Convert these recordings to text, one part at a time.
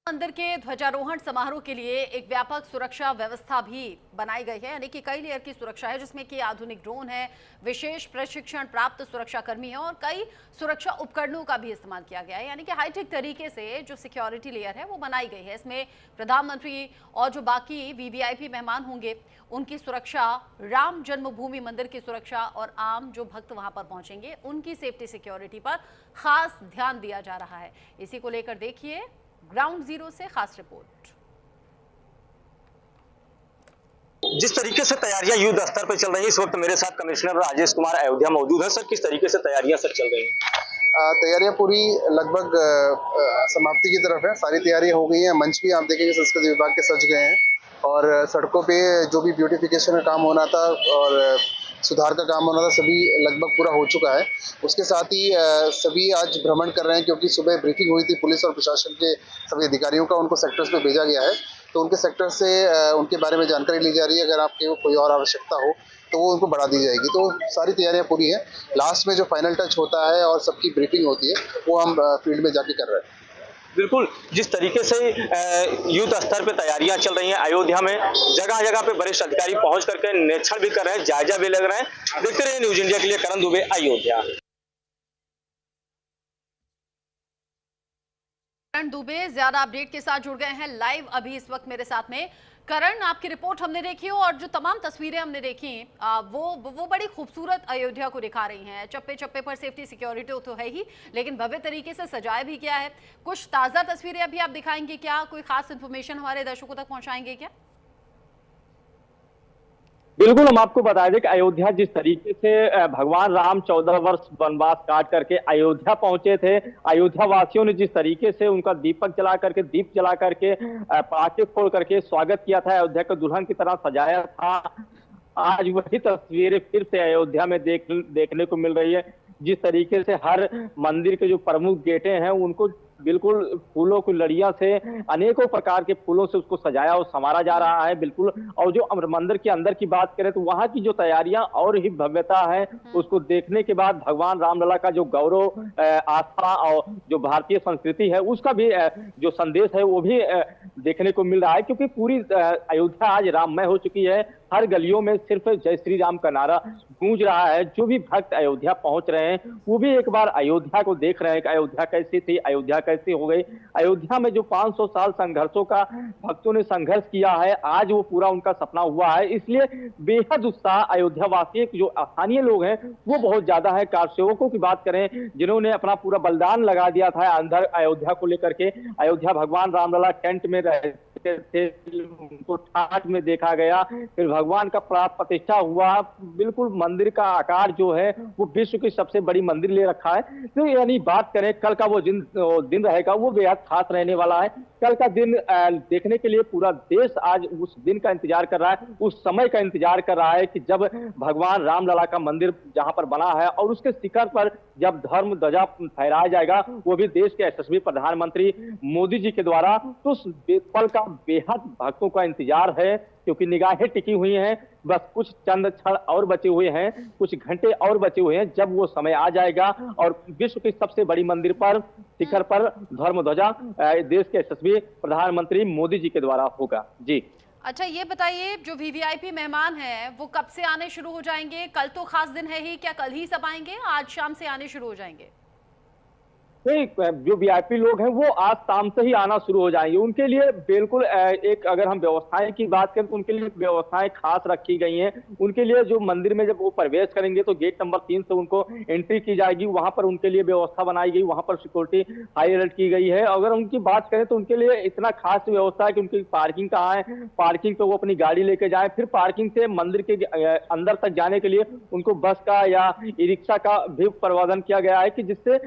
मंदिर के ध्वजारोहण समारोह के लिए एक व्यापक सुरक्षा व्यवस्था भी बनाई गई है, यानी कि कई लेयर की सुरक्षा है, जिसमें कि आधुनिक ड्रोन है, विशेष प्रशिक्षण प्राप्त सुरक्षा कर्मी है और कई सुरक्षा उपकरणों का भी इस्तेमाल किया गया है। यानी कि हाईटेक तरीके से जो सिक्योरिटी लेयर है वो बनाई गई है। इसमें प्रधानमंत्री और जो बाकी वीवीआईपी मेहमान होंगे उनकी सुरक्षा, राम जन्मभूमि मंदिर की सुरक्षा और आम जो भक्त वहां पर पहुंचेंगे उनकी सेफ्टी सिक्योरिटी पर खास ध्यान दिया जा रहा है। इसी को लेकर देखिए ग्राउंड जीरो से खास रिपोर्ट। जिस तरीके से तैयारियां युद्ध स्तर पर चल रही है, इस वक्त मेरे साथ कमिश्नर राजेश कुमार अयोध्या मौजूद हैं। सर, किस तरीके से तैयारियां सर चल रही हैं? तैयारियां पूरी लगभग समाप्ति की तरफ है। सारी तैयारियां हो गई हैं। मंच भी आप देखेंगे संस्कृति विभाग के सज गए हैं और सड़कों पे जो भी ब्यूटिफिकेशन का काम होना था और सुधार का काम होना था सभी लगभग पूरा हो चुका है। उसके साथ ही सभी आज भ्रमण कर रहे हैं, क्योंकि सुबह ब्रीफिंग हुई थी पुलिस और प्रशासन के सभी अधिकारियों का, उनको सेक्टर्स पे भेजा गया है। तो उनके सेक्टर से उनके बारे में जानकारी ली जा रही है। अगर आपके कोई और आवश्यकता हो तो वो उनको बढ़ा दी जाएगी। तो सारी तैयारियां पूरी हैं। लास्ट में जो फाइनल टच होता है और सबकी ब्रीफिंग होती है वो हम फील्ड में जाके कर रहे हैं। बिल्कुल, जिस तरीके से युद्ध स्तर पे तैयारियां चल रही हैं अयोध्या में, जगह जगह पे वरिष्ठ अधिकारी पहुंच करके निरीक्षण भी कर रहे हैं, जायजा भी लग रहे हैं। देखते रहिए न्यूज इंडिया के लिए करण दुबे, अयोध्या। करण दुबे ज्यादा अपडेट के साथ जुड़ गए हैं लाइव अभी इस वक्त मेरे साथ में। करण, आपकी रिपोर्ट हमने देखी और जो तमाम तस्वीरें हमने देखी वो बड़ी खूबसूरत अयोध्या को दिखा रही हैं। चप्पे चप्पे पर सेफ्टी सिक्योरिटी तो है ही, लेकिन भव्य तरीके से सजाया भी किया है। कुछ ताजा तस्वीरें अभी आप दिखाएंगे क्या? कोई खास इन्फॉर्मेशन हमारे दर्शकों तक पहुंचाएंगे क्या? बिल्कुल, हम आपको बता दें कि अयोध्या जिस तरीके से भगवान राम 14 वर्ष वनवास काट करके अयोध्या पहुंचे थे, अयोध्या वासियों ने जिस तरीके से उनका दीप जला करके पटाखे फोड़ करके स्वागत किया था, अयोध्या को दुल्हन की तरह सजाया था। आज वही तस्वीरें फिर से अयोध्या में देखने को मिल रही है। जिस तरीके से हर मंदिर के जो प्रमुख गेटें हैं उनको बिल्कुल फूलों की लड़ियां से, अनेकों प्रकार के फूलों से उसको सजाया और संवारा जा रहा है बिल्कुल। और जो मंदिर के अंदर की बात करें तो वहां की जो तैयारियां और ही भव्यता है, उसको देखने के बाद भगवान रामलला का जो गौरव, आस्था और जो भारतीय संस्कृति है उसका भी जो संदेश है वो भी देखने को मिल रहा है। क्योंकि पूरी अयोध्या आज राममय हो चुकी है। हर गलियों में सिर्फ जय श्री राम का नारा गूंज रहा है। जो भी भक्त अयोध्या पहुंच रहे हैं वो भी एक बार अयोध्या को देख रहे हैं कि अयोध्या कैसी थी, अयोध्या कैसी हो गई। अयोध्या में जो 500 साल संघर्षों का भक्तों ने संघर्ष किया है, आज वो पूरा उनका सपना हुआ है। इसलिए बेहद उत्साह अयोध्या वासी जो स्थानीय लोग हैं वो बहुत ज्यादा है। कारसेवकों की बात करें जिन्होंने अपना पूरा बलिदान लगा दिया था अंदर अयोध्या को लेकर के। अयोध्या भगवान रामलला टेंट में रहते थे, उनको ठाठ में देखा गया, फिर भगवान का प्राण प्रतिष्ठा हुआ। बिल्कुल मंदिर का आकार जो है वो विश्व की सबसे बड़ी मंदिर ले रखा है। तो यानी बात करें कल का वो दिन रहेगा वो बेहद खास रहने वाला है। कल का दिन देखने के लिए पूरा देश आज उस दिन का इंतजार कर रहा है, उस समय का इंतजार कर रहा है कि जब भगवान रामलला का मंदिर जहां पर बना है और उसके शिखर पर जब धर्म ध्वजा फहराया जाएगा, वो भी देश के यशस्वी प्रधानमंत्री मोदी जी के द्वारा। तो उस पल का बेहद भक्तों का इंतजार है, क्योंकि निगाहें टिकी हुई हैं। बस कुछ चंद क्षण और बचे हुए हैं, कुछ घंटे और बचे हुए हैं, जब वो समय आ जाएगा और विश्व की सबसे बड़ी मंदिर पर शिखर पर धर्म ध्वजा देश के यशस्वी प्रधानमंत्री मोदी जी के द्वारा होगा। जी अच्छा, ये बताइए जो वीवीआईपी मेहमान हैं वो कब से आने शुरू हो जाएंगे? कल तो खास दिन है ही, क्या कल ही सब आएंगे? आज शाम से आने शुरू हो जाएंगे? जो वीआईपी लोग हैं वो आज शाम से ही आना शुरू हो जाएंगे। उनके लिए बिल्कुल एक अगर हम व्यवस्थाएं की बात करें तो उनके लिए व्यवस्थाएं खास रखी गई हैं। उनके लिए जो मंदिर में जब वो प्रवेश करेंगे तो गेट नंबर 3 से उनको एंट्री की जाएगी। वहां पर उनके लिए व्यवस्था बनाई गई, वहां पर सिक्योरिटी हाई अलर्ट की गई है। अगर उनकी बात करें तो उनके लिए इतना खास व्यवस्था है कि उनकी पार्किंग कहाँ है, पार्किंग पे वो अपनी गाड़ी लेके जाए, फिर पार्किंग से मंदिर के अंदर तक जाने के लिए उनको बस का या ई रिक्शा का भी प्रबंधन किया गया है, कि जिससे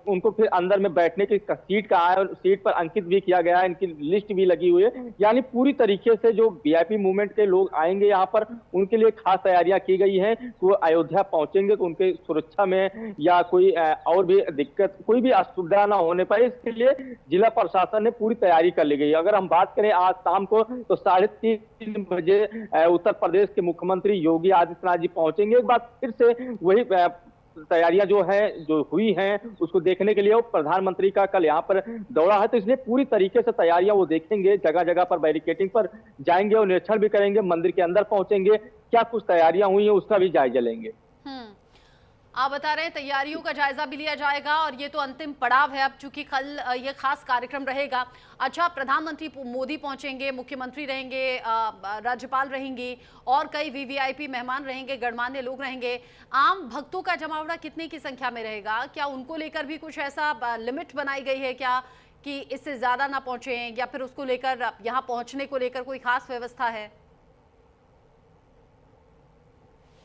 उनको फिर अंदर में बैठने की सीट का है और सीट पर अंकित भी किया गया है, इनकी लिस्ट भी लगी हुई है। यानी पूरी तरीके से जो वीआईपी मूवमेंट के लोग आएंगे यहाँ पर उनके लिए खास तैयारियां की गई हैं। वो अयोध्या पहुंचेंगे तो उनके सुरक्षा में या कोई और भी दिक्कत, कोई भी असुविधा ना होने पाए, इसके लिए जिला प्रशासन ने पूरी तैयारी कर ली गई। अगर हम बात करें आज शाम को तो 3:30 बजे उत्तर प्रदेश के मुख्यमंत्री योगी आदित्यनाथ जी पहुंचेंगे। एक बार फिर से वही तैयारियां जो हुई हैं उसको देखने के लिए वो प्रधानमंत्री का कल यहाँ पर दौरा है, तो इसलिए पूरी तरीके से तैयारियां वो देखेंगे, जगह जगह पर बैरिकेडिंग पर जाएंगे और निरीक्षण भी करेंगे, मंदिर के अंदर पहुंचेंगे, क्या कुछ तैयारियां हुई हैं उसका भी जायजा लेंगे। आप बता रहे हैं तैयारियों का जायजा भी लिया जाएगा और ये तो अंतिम पड़ाव है अब, चूंकि कल ये खास कार्यक्रम रहेगा। अच्छा, प्रधानमंत्री मोदी पहुंचेंगे, मुख्यमंत्री रहेंगे, राज्यपाल रहेंगी और कई वीवीआईपी मेहमान रहेंगे, गणमान्य लोग रहेंगे। आम भक्तों का जमावड़ा कितने की संख्या में रहेगा? क्या उनको लेकर भी कुछ ऐसा लिमिट बनाई गई है क्या कि इससे ज्यादा ना पहुंचे, या फिर उसको लेकर यहाँ पहुंचने को लेकर कोई खास व्यवस्था है?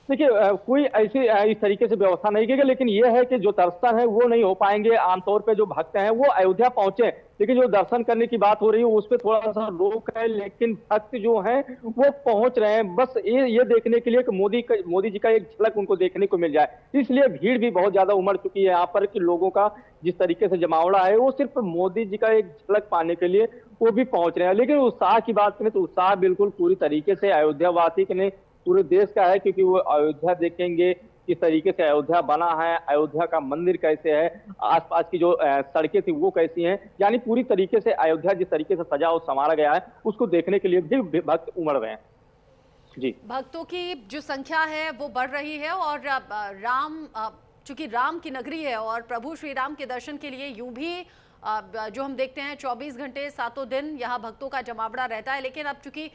देखिए, कोई ऐसी इस तरीके से व्यवस्था नहीं की गई, लेकिन ये है कि जो दर्शन है वो नहीं हो पाएंगे। आमतौर पे जो भक्त हैं वो अयोध्या पहुंचे, लेकिन जो दर्शन करने की बात हो रही है उस पर थोड़ा सा रोक है, लेकिन भक्त जो हैं वो पहुंच रहे हैं बस ये देखने के लिए कि मोदी जी का एक झलक उनको देखने को मिल जाए। इसलिए भीड़ भी बहुत ज्यादा उमड़ चुकी है यहाँ पर, कि लोगों का जिस तरीके से जमावड़ा है वो सिर्फ मोदी जी का एक झलक पाने के लिए वो भी पहुंच रहे हैं। लेकिन उत्साह की बात करें तो उत्साह बिल्कुल पूरी तरीके से अयोध्या वासी के लिए पूरे देश का है, क्योंकि वो अयोध्या देखेंगे किस तरीके से अयोध्या बना है, अयोध्या का मंदिर कैसे है, आसपास की जो सड़कें थी वो कैसी हैं, यानी पूरी तरीके से अयोध्या जिस तरीके से सजा और संवारा गया है उसको देखने के लिए भी भक्त उमड़ रहे हैं। जी, भक्तों की जो संख्या है वो बढ़ रही है और चूंकि राम की नगरी है और प्रभु श्री राम के दर्शन के लिए यूं भी जो हम देखते हैं 24 घंटे 7 दिन यहाँ भक्तों का जमावड़ा रहता है। लेकिन अब चूंकि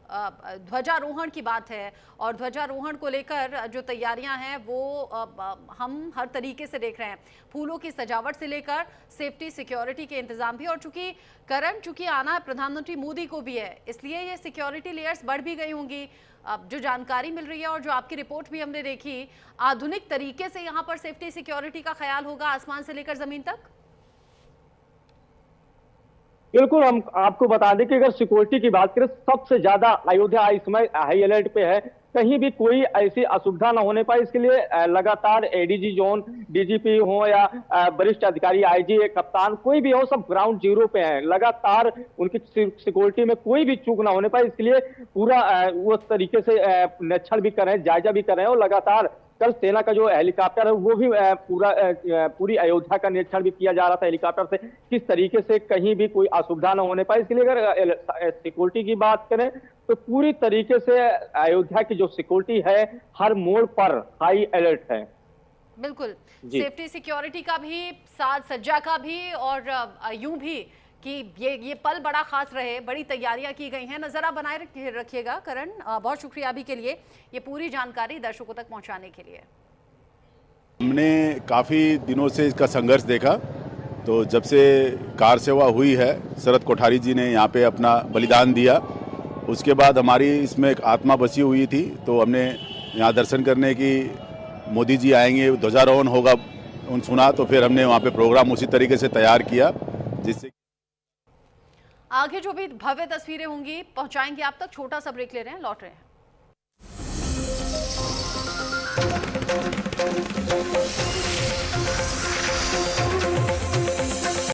ध्वजारोहण की बात है और ध्वजारोहण को लेकर जो तैयारियां हैं वो हम हर तरीके से देख रहे हैं, फूलों की सजावट से लेकर सेफ्टी सिक्योरिटी के इंतजाम भी। और चूंकि आना प्रधानमंत्री मोदी को भी है, इसलिए ये सिक्योरिटी लेयर्स बढ़ भी गई होंगी। जो जानकारी मिल रही है और जो आपकी रिपोर्ट भी हमने देखी, आधुनिक तरीके से यहाँ पर सेफ्टी सिक्योरिटी का ख्याल होगा आसमान से लेकर जमीन तक। बिल्कुल, हम आपको बता दें कि अगर सिक्योरिटी की बात करें सबसे ज्यादा अयोध्या इस समय हाई अलर्ट पे है, कहीं भी कोई ऐसी असुविधा न होने पाए इसके लिए लगातार एडीजी जोन, डीजीपी हो या वरिष्ठ अधिकारी, आईजी, कप्तान, कोई भी हो, सब ग्राउंड जीरो पे हैं। लगातार उनकी सिक्योरिटी में कोई भी चूक ना होने पाए इसके लिए पूरा वो तरीके से निरीक्षण भी कर रहे हैं, जायजा भी कर रहे हैं। और लगातार कल सेना का जो हेलीकॉप्टर है वो भी पूरी अयोध्या का निरीक्षण भी किया जा रहा था हेलीकॉप्टर से, किस तरीके से कहीं भी कोई असुविधा न होने पाए। इसके लिए अगर सिक्योरिटी की बात करें तो पूरी तरीके से अयोध्या की जो सिक्योरिटी है हर मोड़ पर हाई अलर्ट है। बिल्कुल, सेफ्टी सिक्योरिटी का भी, साज सज्जा का भी, और यूं भी कि ये पल बड़ा खास रहे, बड़ी तैयारियां की गई हैं। नजर आप बनाए रखिएगा करण, बहुत शुक्रिया अभी के लिए ये पूरी जानकारी दर्शकों तक पहुंचाने के लिए। हमने काफ़ी दिनों से इसका संघर्ष देखा, तो जब से कार सेवा हुई है, शरद कोठारी जी ने यहाँ पे अपना बलिदान दिया, उसके बाद हमारी इसमें एक आत्मा बसी हुई थी, तो हमने यहाँ दर्शन करने की, मोदी जी आएंगे, ध्वजारोहण होगा सुना, तो फिर हमने वहाँ पे प्रोग्राम उसी तरीके से तैयार किया, जिससे आगे जो भी भव्य तस्वीरें होंगी पहुंचाएंगे आप तक। छोटा सा ब्रेक ले रहे हैं, लौट रहे हैं।